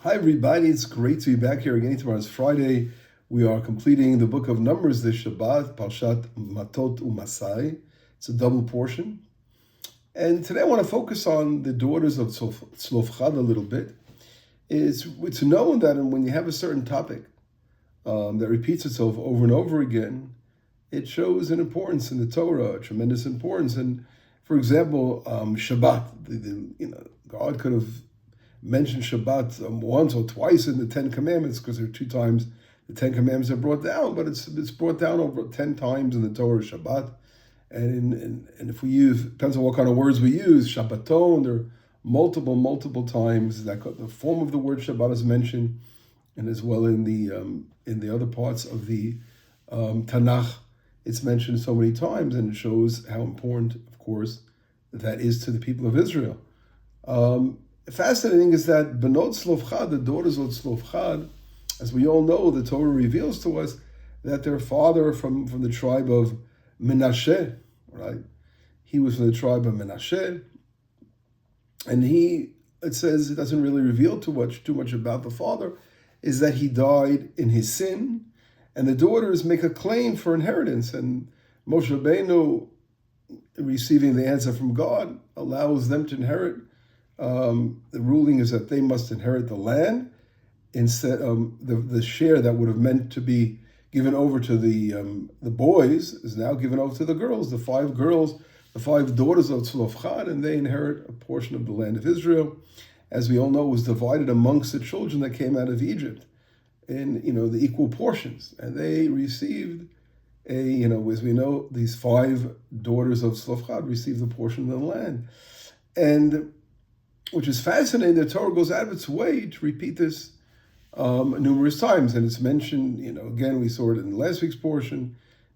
Hi everybody, it's great to be back here again. Tomorrow's Friday. We are completing the book of Numbers this Shabbat, Parshat Matot Umasai. It's a double portion. And today I want to focus on the daughters of Tzlofchad a little bit. It's known that when you have a certain topic that repeats itself over and over again, it shows an importance in the Torah, a tremendous importance. And for example, Shabbat, God could have mentioned Shabbat once or twice in the Ten Commandments, because there are two times the Ten Commandments are brought down, but it's brought down over 10 times in the Torah Shabbat. And if we use, depends on what kind of words we use, Shabbaton, there are multiple times that the form of the word Shabbat is mentioned, and as well in the other parts of the Tanakh, it's mentioned so many times, and it shows how important, of course, that is to the people of Israel. Fascinating is that Benot Tzlofchad, the daughters of Tzlofchad, as we all know, the Torah reveals to us that their father from the tribe of Menashe, right? He was from the tribe of Menashe, and it says, it doesn't really reveal too much about the father, is that he died in his sin, and the daughters make a claim for inheritance, and Moshe Rabbeinu, receiving the answer from God, allows them to inherit. The ruling is that they must inherit the land instead. The share that would have meant to be given over to the boys is now given over to the girls. The five daughters of Tzlofchad, and they inherit a portion of the land of Israel. As we all know, it was divided amongst the children that came out of Egypt in the equal portions, and they received as we know, these five daughters of Tzlofchad received a portion of the land, and which is fascinating. The Torah goes out of its way to repeat this numerous times, and it's mentioned. Again, we saw it in last week's portion.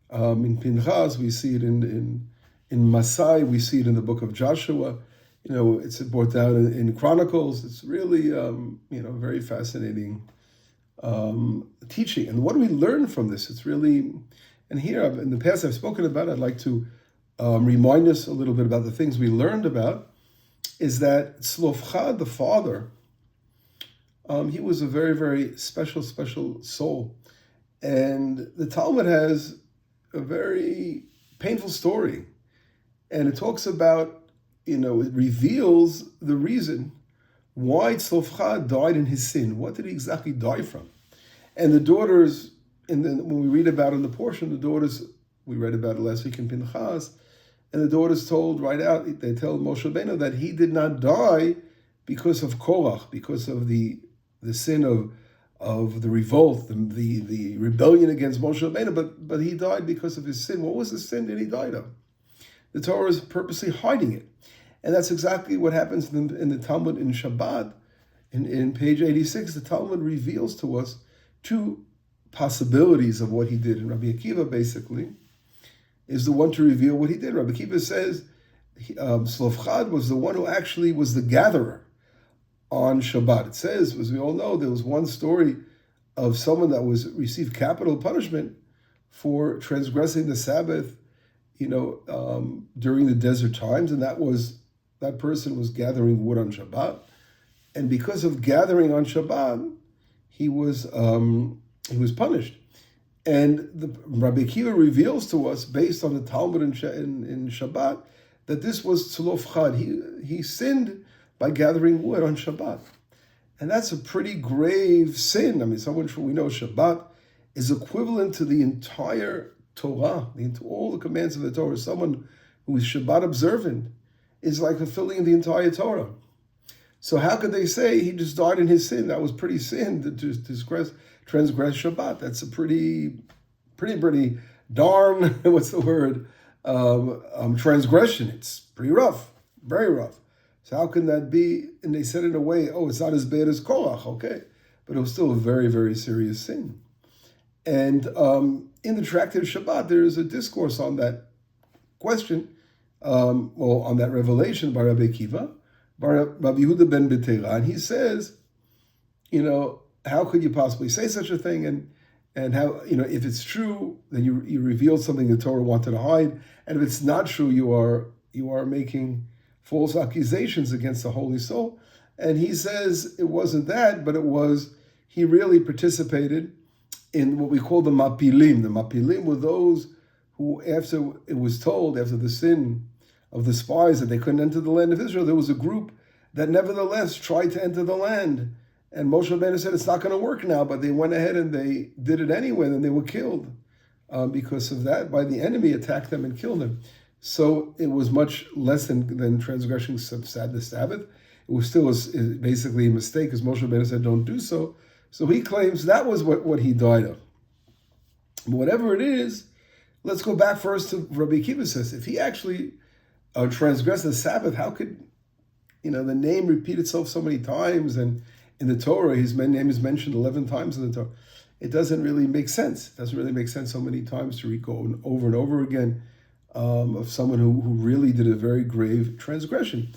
In Pinchas, we see it in Masai, we see it in the book of Joshua. It's brought down in Chronicles. It's really very fascinating teaching. And what do we learn from this? It's really, and here in the past I've spoken about. I'd like to remind us a little bit about the things we learned about. Is that Tzlofchad, the father, he was a very, very special soul. And the Talmud has a very painful story. And it talks about, it reveals the reason why Tzlofchad died in his sin. What did he exactly die from? And the daughters, when we read about in the portion, we read about it last week in Pinchas, and the daughters told right out, they tell Moshe Rabbeinu that he did not die because of Korach, because of the sin of the revolt, the rebellion against Moshe Rabbeinu, but he died because of his sin. What was the sin that he died of? The Torah is purposely hiding it. And that's exactly what happens in the Talmud in Shabbat. In page 86, the Talmud reveals to us two possibilities of what he did. And Rabbi Akiva basically is the one to reveal what he did. Rabbi Akiva says Tzlofchad was the one who actually was the gatherer on Shabbat. It says, as we all know, there was one story of someone that received capital punishment for transgressing the Sabbath, during the desert times, and that person was gathering wood on Shabbat, and because of gathering on Shabbat, he was punished. And Rabbi Akiva reveals to us, based on the Talmud in Shabbat, that this was Tzlofchad. He sinned by gathering wood on Shabbat. And that's a pretty grave sin. We know Shabbat is equivalent to the entire Torah, all the commands of the Torah. Someone who is Shabbat observant is like fulfilling the entire Torah. So how could they say he just died in his sin? That was pretty sin to transgress Shabbat. That's a pretty darn, what's the word? Transgression. It's pretty rough, very rough. So how can that be? And they said in a way, it's not as bad as Korach, okay. But it was still a very, very serious sin. And in the Tractate of Shabbat, there is a discourse on that question, on that revelation by Rabbi Akiva, by Rabbi Yehuda ben Betera, and he says, how could you possibly say such a thing? And how, if it's true, then you revealed something the Torah wanted to hide, and if it's not true, you are making false accusations against the Holy Soul. And he says it wasn't that, but it was, he really participated in what we call the mapilim. The mapilim were those who, after it was told, after the sin of the spies that they couldn't enter the land of Israel, there was a group that nevertheless tried to enter the land. And Moshe Rabbeinu said, it's not going to work now, but they went ahead and they did it anyway, and they were killed because of that, by the enemy attacked them and killed them. So it was much less than transgressing the Sabbath. It was still basically a mistake, as Moshe Rabbeinu said, don't do so. So he claims that was what he died of. But whatever it is, let's go back first to Rabbi Akiva says, if he actually transgressed the Sabbath, how could, the name repeat itself so many times, and in the Torah, his name is mentioned 11 times in the Torah. It doesn't really make sense. It doesn't really make sense so many times to go over and over again of someone who really did a very grave transgression.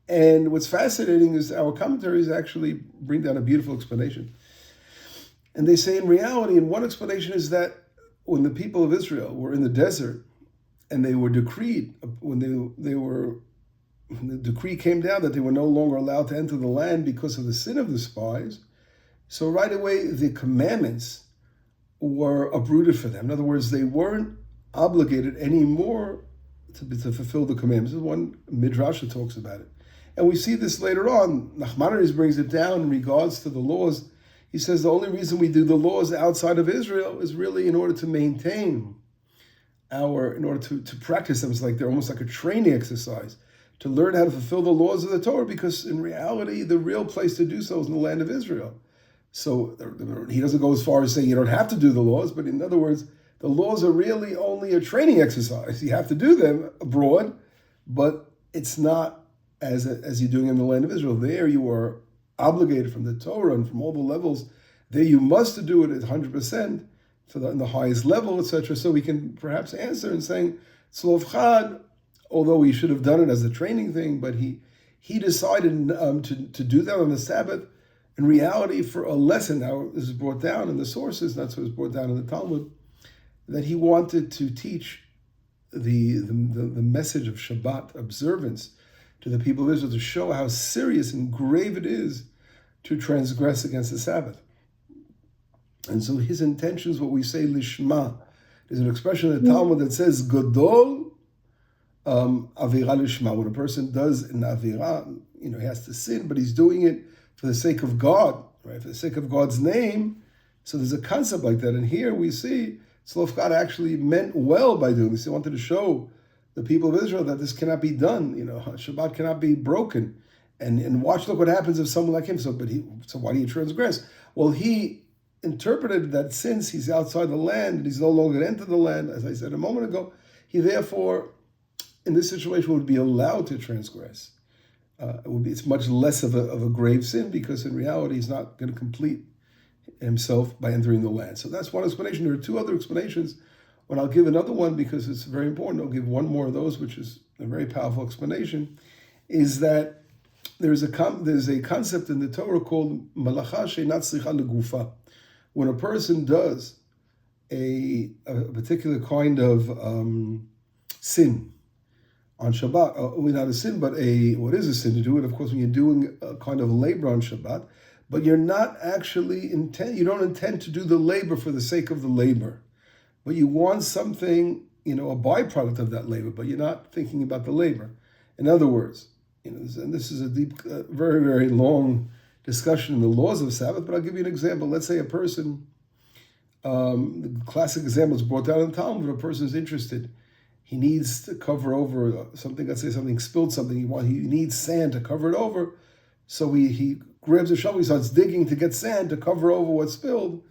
And what's fascinating is our commentaries actually bring down a beautiful explanation. And they say in reality, and one explanation is that when the people of Israel were in the desert and they were decreed, when the decree came down that they were no longer allowed to enter the land because of the sin of the spies, so right away the commandments were uprooted for them. In other words, they weren't obligated anymore to fulfill the commandments. This is one midrash that talks about it. And we see this later on. Nachmanides brings it down in regards to the laws. He says the only reason we do the laws outside of Israel is really in order to maintain in order to practice them. It's like they're almost like a training exercise to learn how to fulfill the laws of the Torah, because in reality, the real place to do so is in the land of Israel. So he doesn't go as far as saying you don't have to do the laws, but in other words, the laws are really only a training exercise. You have to do them abroad, but it's not as you're doing in the land of Israel. There you are obligated from the Torah and from all the levels. There you must do it at 100% in the highest level, etc. So we can perhaps answer in saying, Tzlov Chad, although he should have done it as a training thing, but he decided to do that on the Sabbath. In reality, for a lesson, now this is brought down in the sources, that's what is brought down in the Talmud, that he wanted to teach the message of Shabbat observance to the people of Israel, to show how serious and grave it is to transgress against the Sabbath. And so his intention is what we say lishma. There's an expression in the Talmud that says Godol Avira lishma. When a person does an Avira, he has to sin, but he's doing it for the sake of God, right? For the sake of God's name. So there's a concept like that. And here we see Tzlov Chad actually meant well by doing this. He wanted to show the people of Israel that this cannot be done. Shabbat cannot be broken. And look what happens if someone like him. So why do you transgress? Well, he interpreted that since he's outside the land and he's no longer entered the land, as I said a moment ago, he therefore, in this situation, would be allowed to transgress. It's much less of a grave sin, because in reality he's not going to complete himself by entering the land. So that's one explanation. There are two other explanations. But I'll give another one because it's very important. I'll give one more of those, which is a very powerful explanation, is that there's a concept in the Torah called malacha she'einat tzricha legufa. When a person does a particular kind of sin on Shabbat, not a sin, but what is a sin to do it? Of course, when you're doing a kind of labor on Shabbat, but you're not actually you don't intend to do the labor for the sake of the labor. But you want something, a byproduct of that labor, but you're not thinking about the labor. In other words, and this is a deep, very, very long discussion in the laws of Sabbath, but I'll give you an example. Let's say a person, the classic example is brought down in the Talmud, a person is interested. He needs to cover over something, let's say something spilled something, he needs sand to cover it over. So he grabs a shovel, he starts digging to get sand to cover over what's spilled,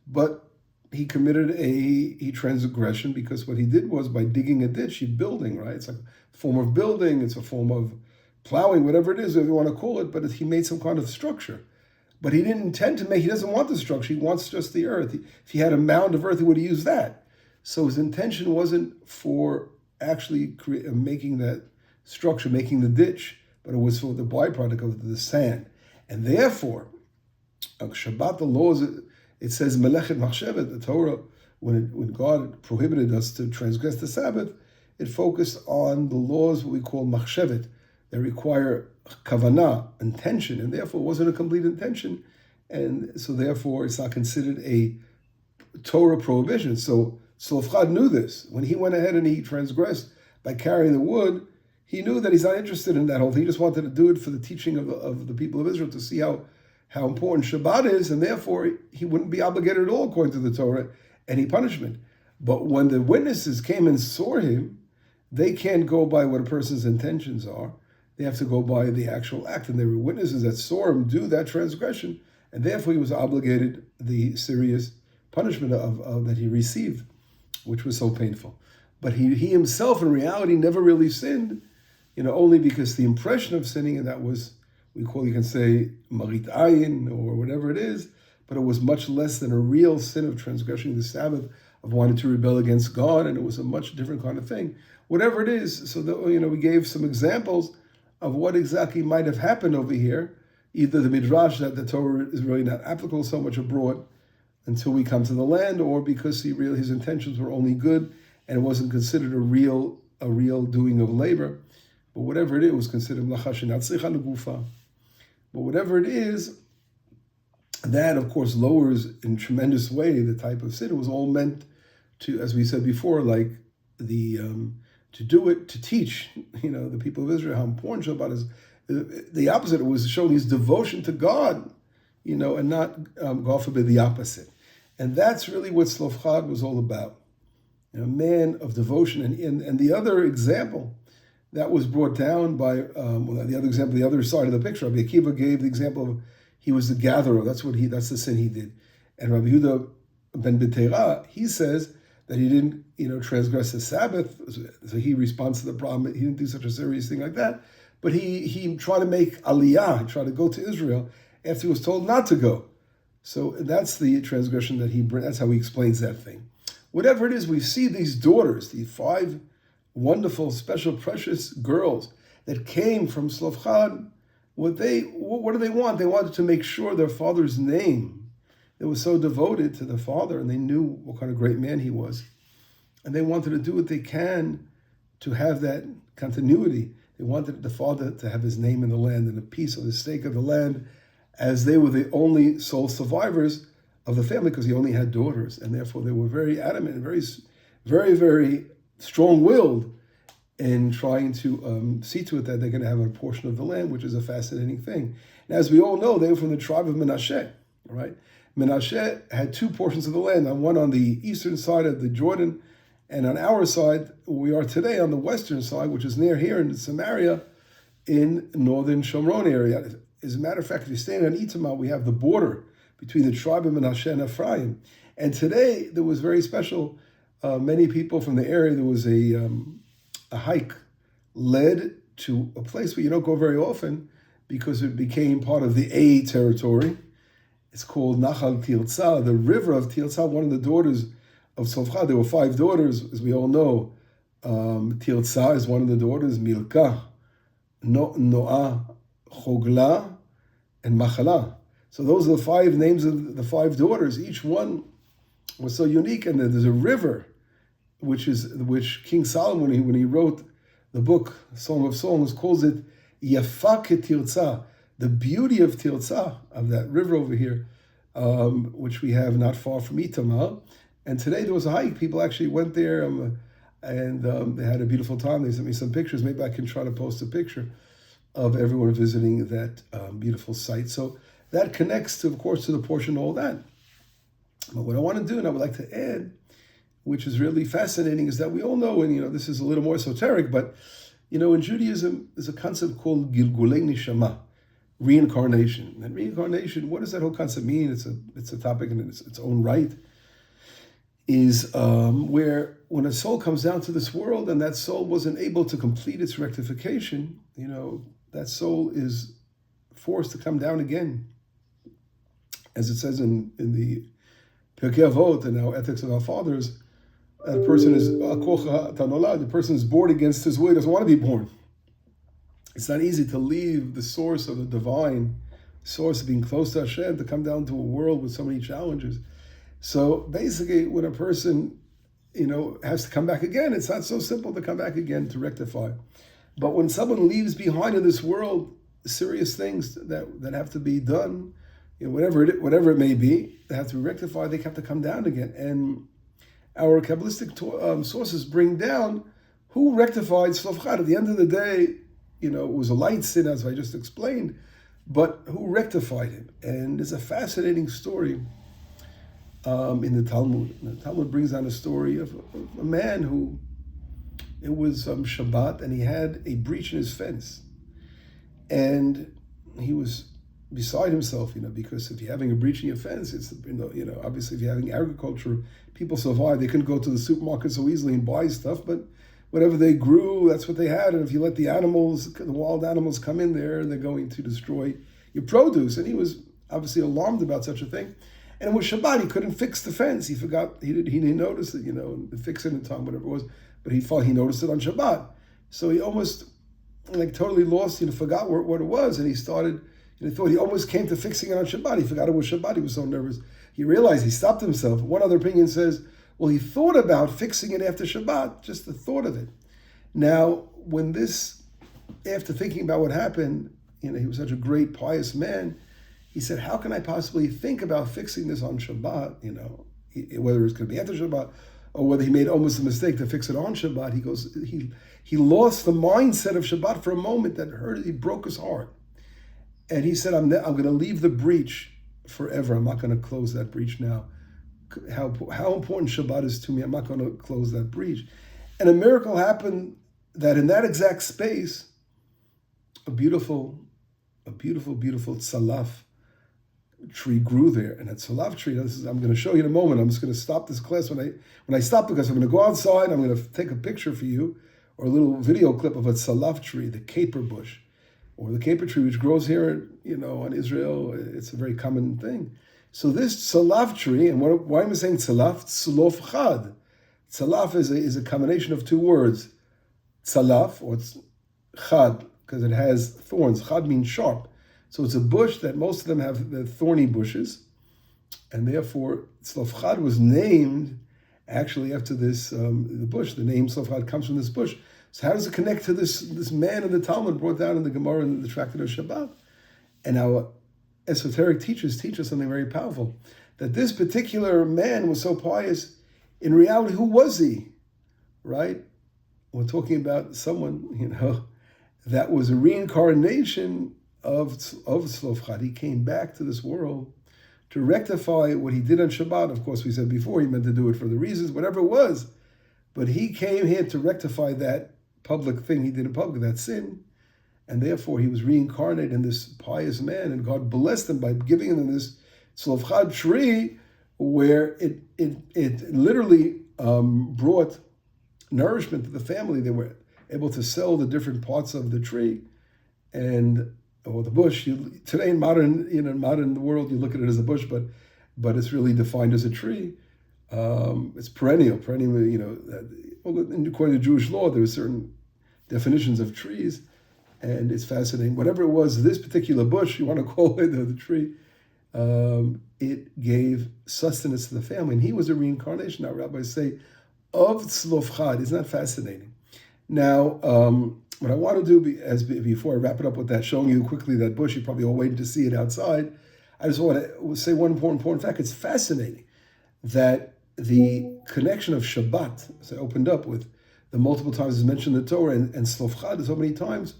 but he committed a transgression, because what he did was, by digging a ditch, he's building, right? It's like a form of building, it's a form of plowing, whatever it is, if you want to call it, but he made some kind of structure. But he didn't intend to he doesn't want the structure, he wants just the earth. If he had a mound of earth, he would have used that. So his intention wasn't for actually making that structure, making the ditch, but it was for the byproduct of the sand. And therefore, Shabbat, the laws, it says Melechet Machshevet, the Torah, when God prohibited us to transgress the Sabbath, it focused on the laws, what we call Machshevet, that require kavanah, intention, and therefore it wasn't a complete intention, and so therefore it's not considered a Torah prohibition. So Tzlofchad knew this. When he went ahead and he transgressed by carrying the wood, he knew that he's not interested in that whole thing. He just wanted to do it for the teaching of the people of Israel, to see how important Shabbat is, and therefore he wouldn't be obligated at all according to the Torah, any punishment. But when the witnesses came and saw him, they can't go by what a person's intentions are. They have to go by the actual act. And there were witnesses that saw him do that transgression, and therefore he was obligated the serious punishment of that he received, which was so painful. But he himself, in reality, never really sinned, only because the impression of sinning, and that was, you can say, marit ayin, or whatever it is, but it was much less than a real sin of transgressing the Sabbath, of wanting to rebel against God, and it was a much different kind of thing. Whatever it is, so that, we gave some examples of what exactly might have happened over here, either the midrash that the Torah is really not applicable so much abroad until we come to the land, or because his intentions were only good and it wasn't considered a real doing of labor. But whatever it is, it was considered melacha shenatzlicha legufa. But whatever it is, that of course lowers in tremendous way the type of sin. It was all meant to, as we said before, like to do it, to teach, the people of Israel how important Shabbat is. The opposite, it was showing his devotion to God, and not, God forbid, the opposite. And that's really what Tzlofchad was all about. A man of devotion. And the other example that was brought down by, the other side of the picture, Rabbi Akiva gave the example of he was the gatherer. That's the sin he did. And Rabbi Yehuda ben Beteira, he says that he didn't, transgress the Sabbath. So he responds to the problem. He didn't do such a serious thing like that. But he tried to make aliyah. He tried to go to Israel after he was told not to go. So that's the transgression that's how he explains that thing. Whatever it is, we see these daughters, these 5 wonderful, special, precious girls that came from Tzlofchad. What do they want? They wanted to make sure their father's name. They were so devoted to their father, and they knew what kind of great man he was. And they wanted to do what they can to have that continuity. They wanted the father to have his name in the land and a piece of the stake of the land, as they were the only sole survivors of the family, because he only had daughters, and therefore they were very adamant and very, very, very strong-willed in trying to see to it that they're going to have a portion of the land, which is a fascinating thing. And as we all know, they were from the tribe of Menashe, right? Menashe had 2 portions of the land, one on the eastern side of the Jordan, and on our side, we are today on the western side, which is near here in Samaria, in northern Shomron area. As a matter of fact, if you stand on Itamar, we have the border between the tribe of Menashe and Ephraim. And today, there was very special, many people from the area, there was a hike led to a place where you don't go very often because it became part of the A territory. It's called Nachal Tirza, the river of Tirza, one of the daughters of Tzlofchad. There were 5 daughters, as we all know. Tirza is one of the daughters, Milka, Noah, Chogla, and Machala. So those are the 5 names of the 5 daughters. Each one was so unique, and there's a river, which King Solomon, when he wrote the book Song of Songs, calls it Yafa Tirza, the beauty of Tirza, of that river over here, which we have not far from Itamar. And today there was a hike. People actually went there, and they had a beautiful time. They sent me some pictures. Maybe I can try to post a picture of everyone visiting that beautiful site. So that connects, of course, to the portion of all that. But what I want to do, and I would like to add, which is really fascinating, is that we all know, and this is a little more esoteric, but in Judaism, there's a concept called Gilgulei Neshama, reincarnation. And reincarnation, what does that whole concept mean? It's a topic in its own right. Is where when a soul comes down to this world and that soul wasn't able to complete its rectification, that soul is forced to come down again. As it says in the Pirkei Avot, in our Ethics of Our Fathers, a person is the person is born against his will. He doesn't want to be born. It's not easy to leave the source of the divine, source of being close to Hashem, to come down to a world with so many challenges. So basically, when a person, has to come back again, it's not so simple to come back again to rectify. But when someone leaves behind in this world serious things that have to be done, whatever it may be, they have to be rectified. They have to come down again. And our Kabbalistic sources bring down who rectified Tzlov Chad. At the end of the day, it was a light sin, as I just explained, but who rectified him? And there's a fascinating story in the Talmud. The Talmud brings down a story of a man who, it was Shabbat, and he had a breach in his fence. And he was beside himself, because if you're having a breach in your fence, it's, obviously if you're having agriculture, people survive. They couldn't go to the supermarket so easily and buy stuff, but whatever they grew, that's what they had. And if you let the wild animals come in there, they're going to destroy your produce. And he was obviously alarmed about such a thing. And it was Shabbat, he couldn't fix the fence. He forgot, he didn't notice it, fix it in time, whatever it was. But he noticed it on Shabbat. So he almost totally lost, forgot what it was. And he started, he almost came to fixing it on Shabbat. He forgot it was Shabbat, he was so nervous. He realized, he stopped himself. One other opinion says, well, he thought about fixing it after Shabbat, just the thought of it. Now, after thinking about what happened, he was such a great, pious man, he said, how can I possibly think about fixing this on Shabbat, whether it's going to be after Shabbat, or whether he made almost a mistake to fix it on Shabbat. He goes, he lost the mindset of Shabbat for a moment that hurt it. He broke his heart. And he said, I'm going to leave the breach forever. I'm not going to close that breach now. How important Shabbat is to me, I'm not going to close that breach. And a miracle happened that in that exact space, a beautiful tzalaf tree grew there. And that tzalaf tree, I'm going to show you in a moment. I'm just going to stop this class when I stop, because I'm going to go outside, I'm going to take a picture for you, or a little video clip of a tzalaf tree, the caper bush, or the caper tree, which grows here, in Israel. It's a very common thing. So this tzalaf tree, and why am I saying tzalaf? Tzlof chad. Tzalaf is a combination of two words. Tzalaf, or chad, because it has thorns. Chad means sharp. So it's a bush that most of them have the thorny bushes, and therefore tzlof chad was named actually after this the bush. The name tzlof chad comes from this bush. So how does it connect to this man in the Talmud brought down in the Gemara and the Tractate of Shabbat? And our esoteric teachers teach us something very powerful, that this particular man was so pious. In reality, who was he? Right? We're talking about someone, that was a reincarnation of Tzlof Chad. He came back to this world to rectify what he did on Shabbat. Of course, we said before, he meant to do it for the reasons, whatever it was. But he came here to rectify that public thing he did in public, that sin. And therefore, he was reincarnated in this pious man, and God blessed him by giving him this Tzlof Chad tree, where it literally brought nourishment to the family. They were able to sell the different parts of the tree, or the bush. Today in modern world, you look at it as a bush, but it's really defined as a tree. It's perennial. According to Jewish law, there are certain definitions of trees. And it's fascinating. Whatever it was, this particular bush, you want to call it, the tree, it gave sustenance to the family. And he was a reincarnation, now rabbis say, of Tzlof Chad. Isn't that fascinating? Now, what I want to do, before I wrap it up with that, showing you quickly that bush, you're probably all waiting to see it outside. I just want to say one important fact. It's fascinating that the connection of Shabbat, as I opened up with, the multiple times it's mentioned in the Torah, and Tzlof Chad so many times,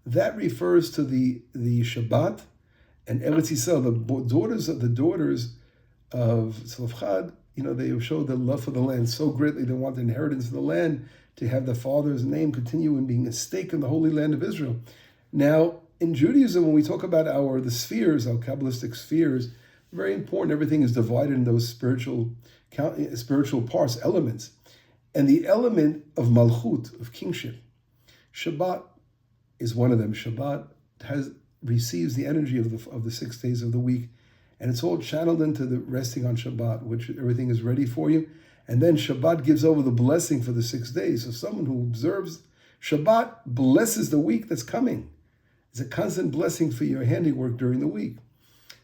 that refers to the Shabbat and Eretz Yisrael, the daughters of Tzlof Chad. They showed the love for the land so greatly. They want the inheritance of the land, to have the father's name continue in being a stake in the holy land of Israel. Now, in Judaism, when we talk about the spheres, our Kabbalistic spheres, very important. Everything is divided in those spiritual parts, elements. And the element of Malchut, of kingship, Shabbat, is one of them. Shabbat receives the energy of the 6 days of the week, and it's all channeled into the resting on Shabbat, which everything is ready for you. And then Shabbat gives over the blessing for the 6 days. So someone who observes Shabbat blesses the week that's coming. It's a constant blessing for your handiwork during the week.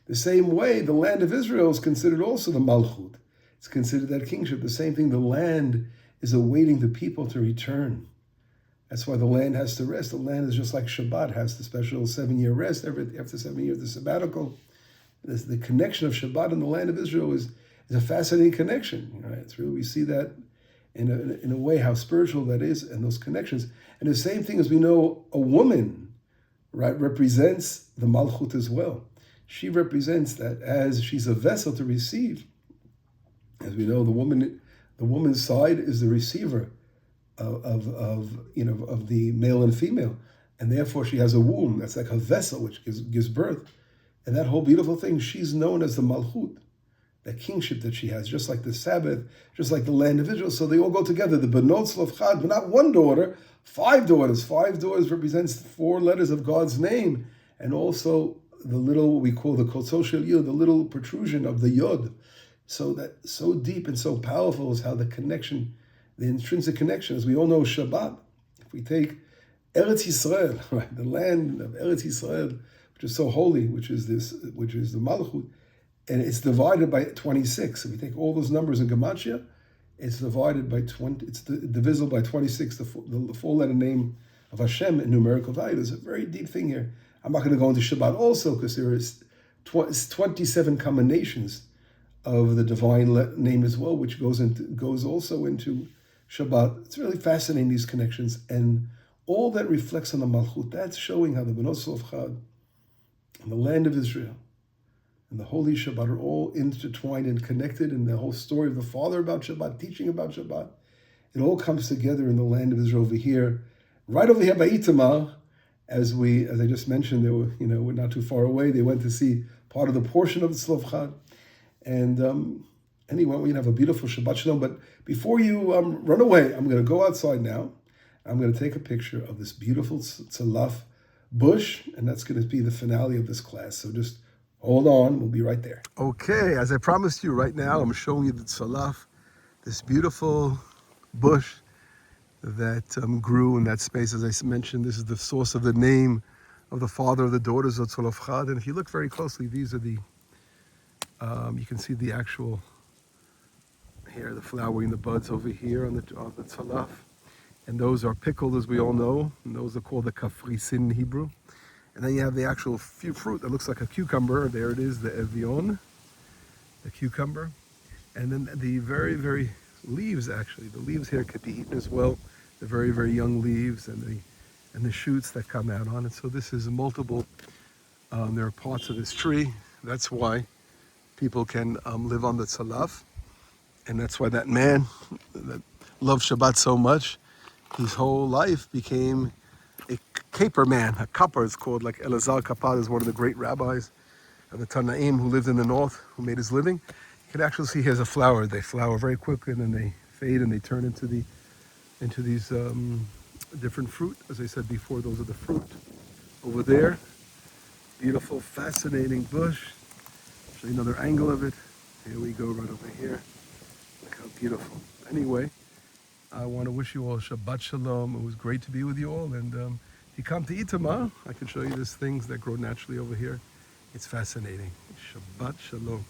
The same way, the land of Israel is considered also the Malchut. It's considered that kingship. The same thing, the land is awaiting the people to return. That's why the land has to rest. The land is just like Shabbat has the special 7-year rest after 7 years, the sabbatical. The connection of Shabbat and the land of Israel is a fascinating connection. It's really, we see that in a way how spiritual that is, and those connections. And the same thing as we know, a woman, right, represents the Malchut as well. She represents that as she's a vessel to receive. As we know, the woman's side is the receiver of the male and female, and therefore she has a womb that's like a vessel which gives birth, and that whole beautiful thing, she's known as the Malchut, that kingship that she has, just like the Sabbath, just like the land of Israel. So they all go together. The Benot Tzlofchad, but not one daughter, 5 daughters. 5 daughters represents 4 letters of God's name, and also the little, what we call the Kotzol Shel Yod, the little protrusion of the Yod. So that so deep and so powerful is how the connection, the intrinsic connection, as we all know, Shabbat. If we take Eretz Yisrael, right, the land of Eretz Yisrael, which is so holy, which is the Malchut, and it's divided by 26. If we take all those numbers in Gematria, it's divided by 20. It's divisible by 26. The 4-letter name of Hashem in numerical value. There's a very deep thing here. I'm not going to go into Shabbat also because there is 27 combinations of the divine name as well, which goes also into Shabbat. It's really fascinating, these connections, and all that reflects on the Malchut. That's showing how the Benot Tzlofchad and the land of Israel and the Holy Shabbat are all intertwined and connected, and the whole story of the Father about Shabbat, teaching about Shabbat, it all comes together in the land of Israel over here, right over here by Itamar. As I just mentioned, they were, we're not too far away. They went to see part of the portion of the Tzlofchad. And anyway, we have a beautiful Shabbat Shalom. But before you run away, I'm going to go outside now. I'm going to take a picture of this beautiful tzalaf bush, and that's going to be the finale of this class. So just hold on. We'll be right there. Okay, as I promised you right now, I'm showing you the tzalaf, this beautiful bush that grew in that space. As I mentioned, this is the source of the name of the father of the daughters of Tzlofchad. And if you look very closely, these are the you can see the actual, here, the flowering, the buds over here on the tzalaf. And those are pickled, as we all know. And those are called the kafrisin in Hebrew. And then you have the actual fruit that looks like a cucumber. There it is, the evion, the cucumber. And then the very, very leaves, actually. The leaves here could be eaten as well. The very, very young leaves and the shoots that come out on it. So this is multiple, there are parts of this tree. That's why people can live on the tzalaf, and that's why that man that loved Shabbat so much, his whole life became a caper man. A kappa is called, like Elazar Kappa is one of the great rabbis of the Tanaim who lived in the north, who made his living. You can actually see here's a flower. They flower very quickly, and then they fade, and they turn into these different fruit. As I said before, those are the fruit. Over there, beautiful, fascinating bush. Show you another angle of it. Here we go, right over here. Look how beautiful. Anyway, I want to wish you all Shabbat Shalom. It was great to be with you all. And if you come to Itamar, I can show you these things that grow naturally over here. It's fascinating. Shabbat Shalom.